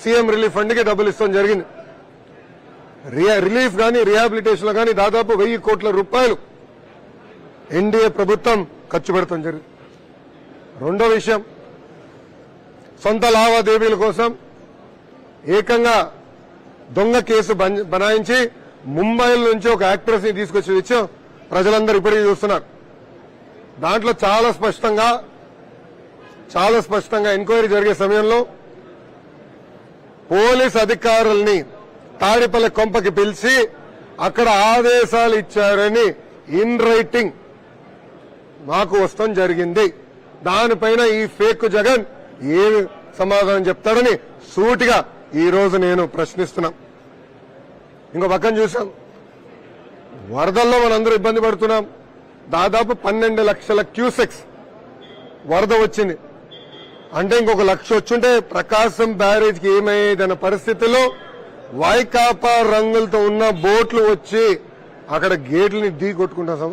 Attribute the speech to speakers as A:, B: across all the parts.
A: CM relief ఫండ్కి డబ్బులు ఇస్తాం జరిగింది. రిలీఫ్ కానీ రిహాబిలిటేషన్ కానీ దాదాపు 1000 కోట్ల రూపాయలు ఎన్డీఏ ప్రభుత్వం ఖర్చు పెడతాం జరిగింది. రెండో విషయం, సొంత లావాదేవీల కోసం ఏకంగా దొంగ కేసు బనాయించి ముంబై నుంచి ఒక యాక్ట్రెస్ ని తీసుకొచ్చి విషయం ప్రజలందరూ ఇప్పటికీ చూస్తున్నారు. దాంట్లో చాలా స్పష్టంగా ఎంక్వైరీ జరిగే సమయంలో పోలీస్ అధికారుల్ని తాడిపల్లి కొంపకి పిలిచి అక్కడ ఆదేశాలు ఇచ్చారని ఇన్ రైటింగ్ మాకు వస్తాం జరిగింది. దానిపైన ఈ ఫేక్ జగన్ ఏమి సమాధానం చెప్తాడని సూటిగా ఈ రోజు నేను ప్రశ్నిస్తున్నా. ఇంకో పక్కన చూసాం, వరదల్లో మనందరూ ఇబ్బంది పడుతున్నాం. దాదాపు 12 లక్షల క్యూసెక్స్ వరద వచ్చింది. అంటే ఇంకొక 1,00,000 వచ్చుంటే ప్రకాశం బ్యారేజ్కి ఏమయ్యేదన్న పరిస్థితిలో వైకాపా రంగులతో ఉన్న బోట్లు వచ్చి అక్కడ గేట్లని ఢీ కొట్టుకుంటున్న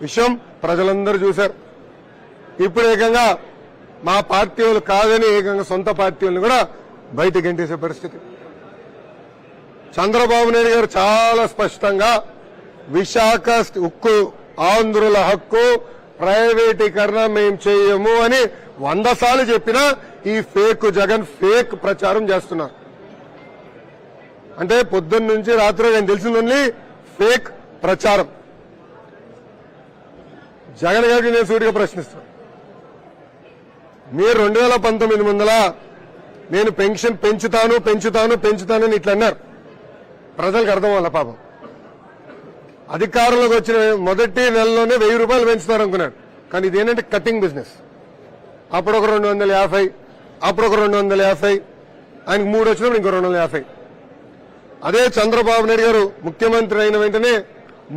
A: విషయం ప్రజలందరూ చూశారు. ఇప్పుడు ఏకంగా మా పార్టీ వాళ్ళు కాదని ఏకంగా సొంత పార్టీ వాళ్ళని కూడా బయటకు గెంటేసే పరిస్థితి. చంద్రబాబు నాయుడు గారు చాలా స్పష్టంగా విశాఖ ఉక్కు ఆంధ్రుల హక్కు, ప్రైవేటీకరణ మేం చేయము అని 100 సార్లు చెప్పినా ఈ ఫేక్ జగన్ ఫేక్ ప్రచారం చేస్తున్నారు. అంటే పొద్దున్న నుంచి రాత్రి నేను తెలిసిందని ఫేక్ ప్రచారం. జగన్ గారికి నేను సూటిగా ప్రశ్నిస్తున్నాను, మీరు 2019 ముందల నేను పెన్షన్ పెంచుతానని ఇట్లా అన్నారు. ప్రజలకు అర్థం వల్ల పాపం అధికారంలోకి వచ్చిన మొదటి నెలలోనే 1000 రూపాయలు పెంచుతారనుకున్నాడు. కానీ ఇదేంటంటే కటింగ్ బిజినెస్. అప్పుడు ఒక 250, అప్పుడు ఒక 250, ఆయనకు 3 వచ్చినప్పుడు ఇంకో 250. అదే చంద్రబాబు నాయుడు గారు ముఖ్యమంత్రి అయిన వెంటనే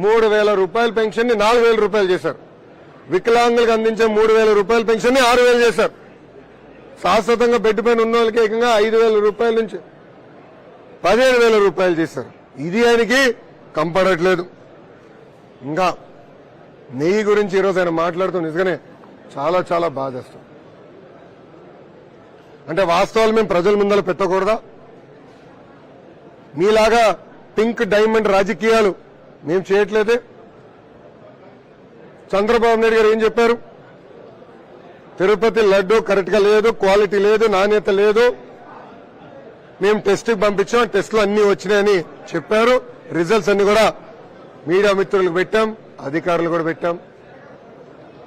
A: 3,000 రూపాయల పెన్షన్ ని 4,000 రూపాయలు చేశారు. వికలాంగులకు అందించే 3,000 రూపాయల పెన్షన్ ని 6,000 చేశారు. శాశ్వతంగా బెడ్ పైన ఉన్న వాళ్ళకి ఏకంగా 5,000 రూపాయల నుంచి 15,000 రూపాయలు చేశారు. ఇది ఆయనకి కంపడట్లేదు. ఇంకా నెయ్యి గురించి ఈరోజు ఆయన మాట్లాడుతూ నిజంగానే చాలా బాధేస్తాం. అంటే వాస్తవాలు మేము ప్రజల ముందర పెట్టకూడదా? మీలాగా పింక్ డైమండ్ రాజకీయాలు మేము చేయట్లేదే. చంద్రబాబు నాయుడు గారు ఏం చెప్పారు? తిరుపతి లడ్డు కరెక్ట్ గా లేదు, క్వాలిటీ లేదు, నాణ్యత లేదు, మేము టెస్ట్ కి పంపించాం, టెస్టులు అన్ని వచ్చినాయని చెప్పారు. రిజల్ట్స్ అన్ని కూడా మీడియా మిత్రులకు పెట్టాం, అధికారులు కూడా పెట్టాం.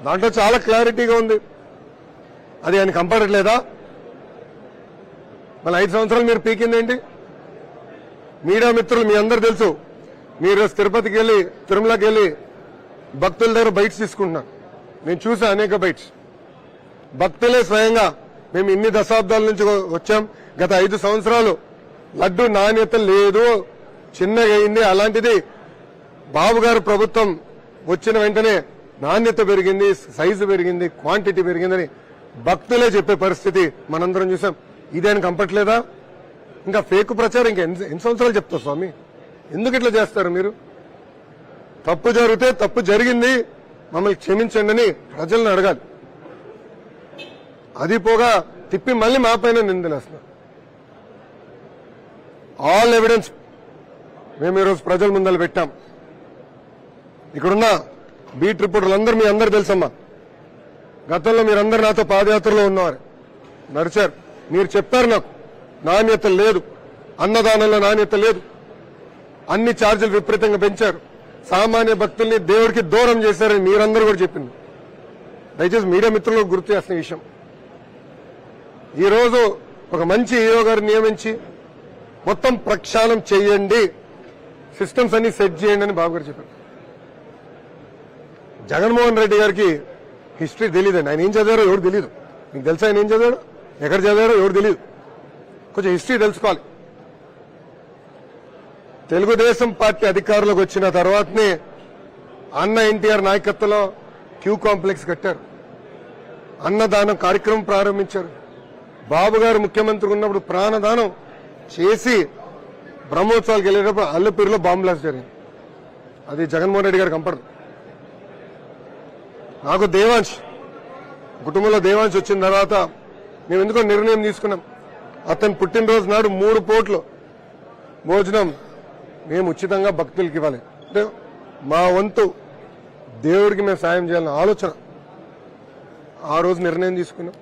A: దాంట్లో చాలా క్లారిటీగా ఉంది. అది ఆయన కంపడట్లేదా? మళ్ళీ 5 సంవత్సరాలు మీరు పీకిందేంటి? మీడియా మిత్రులు మీ అందరు తెలుసు, మీరు తిరుపతికి వెళ్లి తిరుమలకి వెళ్లి భక్తుల దగ్గర బైట్స్ తీసుకుంటున్నారు. నేను చూసా అనేక బైట్స్. భక్తులే స్వయంగా మేము ఇన్ని దశాబ్దాల నుంచి వచ్చాం, గత 5 సంవత్సరాలు లడ్డు నాణ్యత లేదు, చిన్నగా అయింది, అలాంటిది బాబు గారు ప్రభుత్వం వచ్చిన వెంటనే నాణ్యత పెరిగింది, సైజు పెరిగింది, క్వాంటిటీ పెరిగిందని భక్తులే చెప్పే పరిస్థితి మనందరం చూసాం. ఇదేని కంపట్లేదా? ఇంకా ఫేక్ ప్రచారం ఇంకా ఎన్ని సంవత్సరాలు చెప్తారు స్వామి? ఎందుకు ఇట్లా చేస్తారు మీరు? తప్పు జరిగితే తప్పు జరిగింది, మమ్మల్ని క్షమించండి అని ప్రజలను అడగాలి. అది పోగా తిప్పి మళ్ళీ మా పైన నిందలేస్తున్నారు. ఆల్ ఎవిడెన్స్ మేము ఈరోజు ప్రజల ముందర పెట్టాం. ఇక్కడున్న బీట్ రిపోర్టర్లందరూ మీ అందరూ తెలుసమ్మా, గతంలో మీరందరూ నాతో పాదయాత్రలో ఉన్నవారు, నడిచారు. మీరు చెప్పారు నాకు నాణ్యత లేదు, అన్నదానంలో నాణ్యత లేదు, అన్ని ఛార్జీలు విపరీతంగా పెంచారు, సామాన్య భక్తుల్ని దేవుడికి దూరం చేశారని మీరందరూ కూడా చెప్పింది. దయచేసి మీడియా మిత్రులకు గుర్తు చేస్తున్న విషయం, ఈ రోజు ఒక మంచి హీరో గారు నియమించి మొత్తం ప్రక్షాళన చేయండి, సిస్టమ్స్ అన్ని సెట్ చేయండి అని బాబు గారు చెప్పారు. జగన్మోహన్ రెడ్డి గారికి హిస్టరీ తెలియదండి. ఆయన ఏం చదివారో ఎవరు తెలియదు. మీకు తెలుసా ఆయన ఏం చదివాడు, ఎక్కడ చదివారో ఎవరు తెలియదు. కొంచెం హిస్టరీ తెలుసుకోవాలి. తెలుగుదేశం పార్టీ అధికారంలోకి వచ్చిన తర్వాతనే అన్న ఎన్టీఆర్ నాయకత్వంలో క్యూ కాంప్లెక్స్ కట్టారు, అన్నదానం కార్యక్రమం ప్రారంభించారు. బాబు గారు ముఖ్యమంత్రి ఉన్నప్పుడు ప్రాణదానం చేసి బ్రహ్మోత్సవాలకు వెళ్ళేటప్పుడు అల్లపూరిలో బాంబు బ్లాస్ట్ జరిగింది. అది జగన్మోహన్ రెడ్డి గారికి కంపడదు. నాకు దేవాంశ్ కుటుంబంలో దేవాంశ్ వచ్చిన తర్వాత మేము ఎందుకో నిర్ణయం తీసుకున్నాం, అతని పుట్టినరోజు నాడు 3 పూట్లు భోజనం మేము ఉచితంగా భక్తులకి ఇవ్వాలి. అంటే మా వంతు దేవుడికి మేము సాయం చేయాలన్న ఆలోచన ఆ రోజు నిర్ణయం తీసుకున్నాం.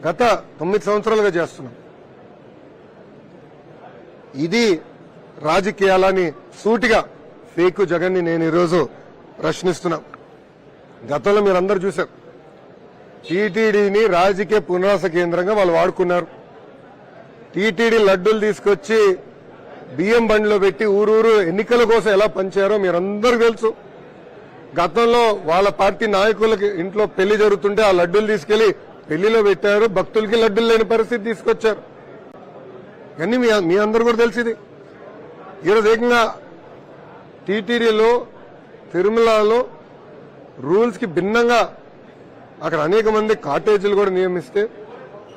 A: గత 9 సంవత్సరాలుగా చేస్తున్నాం. ఇది రాజకీయాలని సూటిగా ఫేక్ జగన్ ని నేను ఈరోజు ప్రశ్నిస్తున్నా. గతంలో మీరందరూ చూశారు, టీటీడీని రాజకీయ పునరాస కేంద్రంగా వాళ్ళు వాడుకున్నారు. టీటీడీ లడ్డూలు తీసుకొచ్చి బియ్యం బండిలో పెట్టి ఊరూరు ఎన్నికల కోసం ఎలా పంచారో మీరందరూ తెలుసు. గతంలో వాళ్ళ పార్టీ నాయకులకి ఇంట్లో పెళ్లి జరుగుతుంటే ఆ లడ్డూలు తీసుకెళ్లి పెళ్లిలో పెట్టారు, భక్తులకి లడ్డూలు లేని పరిస్థితి తీసుకొచ్చారు. ఇవన్నీ మీ అందరూ కూడా తెలిసింది. ఈరోజు ఏకంగా టీటీడీలో తిరుమలలో రూల్స్ కి భిన్నంగా అక్కడ అనేక మంది కాటేజీలు కూడా నియమిస్తే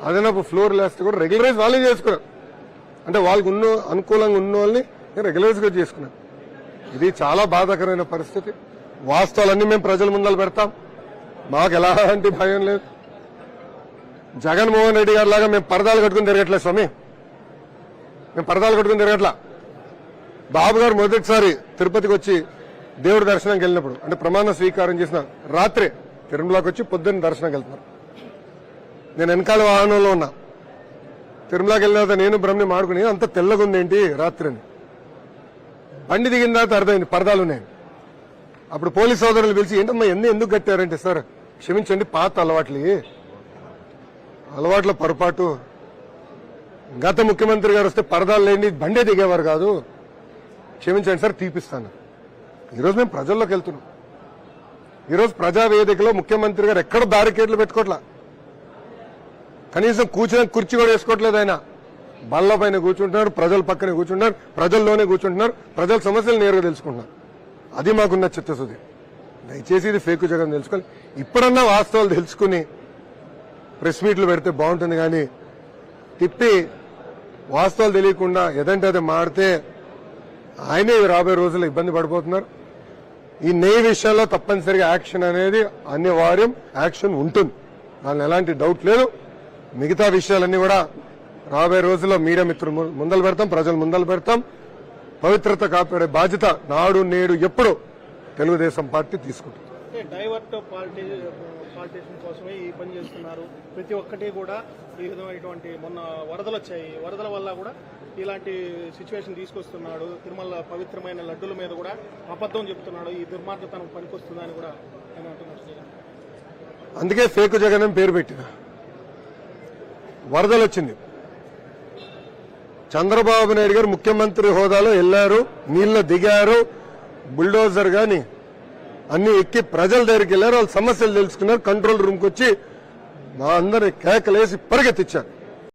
A: అదనపు ఫ్లోర్ లేస్తే కూడా రెగ్యులరైజ్ వాళ్ళే చేసుకున్నారు. అంటే వాళ్ళకు అనుకూలంగా ఉన్న వాళ్ళని రెగ్యులరైజ్ గా చేసుకున్నారు. ఇది చాలా బాధాకరమైన పరిస్థితి. వాస్తవాలన్నీ మేము ప్రజల ముందర పెడతాం. మాకు ఎలాంటి భయం లేదు. జగన్మోహన్ రెడ్డి గారి లాగా మేము పరదాలు కట్టుకుని తిరగట్లేదు స్వామి. మేము పరదాలు కట్టుకుని తిరగట్లా. బాబు గారు మొదటిసారి తిరుపతికి వచ్చి దేవుడి దర్శనంకి వెళ్ళినప్పుడు, అంటే ప్రమాణ స్వీకారం చేసిన రాత్రే తిరుమలకి వచ్చి పొద్దున్న దర్శనంకి వెళ్తున్నారు. నేను వెనకాల వాహనంలో ఉన్నా. తిరుమలకి వెళ్ళిన తర్వాత నేను బ్రహ్మని మాడుకుని అంత తెల్లగా ఉందేంటి రాత్రి అని. బండి దిగిన తర్వాత అర్థమైంది పరదాలు ఉన్నాయి. అప్పుడు పోలీస్ సోదరులు పిలిచి ఏంటమ్మా ఎందుకు కట్టారంటే, సార్ క్షమించండి పాత అలవాట్ల పొరపాటు. గత ముఖ్యమంత్రి గారు వస్తే పరదాలు లేని బండే దిగేవారు కాదు, క్షమించండి సార్ తీపిస్తాను. ఈరోజు మేము ప్రజల్లోకి వెళ్తున్నాం. ఈరోజు ప్రజావేదికలో ముఖ్యమంత్రి గారు ఎక్కడ బ్యారికేడ్లు పెట్టుకోవట్లా. కనీసం కూర్చునే కుర్చీ కూడా వేసుకోవట్లేదు. ఆయన బల్ల పైన కూర్చుంటున్నారు, ప్రజల పక్కనే కూర్చుంటున్నారు, ప్రజల్లోనే కూర్చుంటున్నారు, ప్రజల సమస్యలు నేరుగా తెలుసుకుంటున్నారు. అది మాకున్న చిత్తశుద్ధి. దయచేసి ఇది ఫేక్ జగన్ తెలుసుకోవాలి. ఇప్పుడన్నా వాస్తవాలు తెలుసుకుని ప్రెస్ మీట్లు పెడితే బాగుంటుంది. కానీ తిప్పి వాస్తవాలు తెలియకుండా ఏదంటే అది మాడితే ఆయనే రాబోయే రోజుల్లో ఇబ్బంది పడిపోతున్నారు. ఈ నెయ్యి విషయంలో తప్పనిసరిగా యాక్షన్ అనేది అనివార్యం, యాక్షన్ ఉంటుంది, దాని ఎలాంటి డౌట్ లేదు. మిగతా విషయాలన్నీ కూడా రాబోయే రోజుల్లో మీడియా మిత్రులు ముందలు పెడతాం, ప్రజలు ముందలు పెడతాం. పవిత్రత కాపాడే బాధ్యత నాడు నేడు ఎప్పుడు తెలుగుదేశం పార్టీ తీసుకుంటుంది.
B: డైవర్ట్ పాలిటిషన్ కోసమే ఈ పని చేస్తున్నారు. ప్రతి ఒక్కటి కూడా ఈ విధమైనటువంటి మొన్న వరదలు వచ్చాయి, వరదల వల్ల కూడా ఇలాంటి సిచ్యువేషన్ తీసుకొస్తున్నాడు. తిరుమల పవిత్రమైన లడ్డుల మీద కూడా అబద్ధం చెప్తున్నాడు. ఈ దుర్మార్గతనం పనికొస్తుందని కూడా ఆయన అంటున్నారు.
A: అందుకే ఫేక్ జగన్ అని పేరు పెట్టిన. వరదలు వచ్చింది, చంద్రబాబు నాయుడు గారు ముఖ్యమంత్రి హోదాలో వెళ్లారు, నీళ్లు దిగారు, బుల్డోజర్ గాని అన్ని ఎక్కి ప్రజల దగ్గరికి వెళ్లారు, వాళ్ళ సమస్యలు తెలుసుకున్నారు, కంట్రోల్ రూమ్కి వచ్చి మా అందరిని కేకలేసి పరిగెత్తిచ్చారు.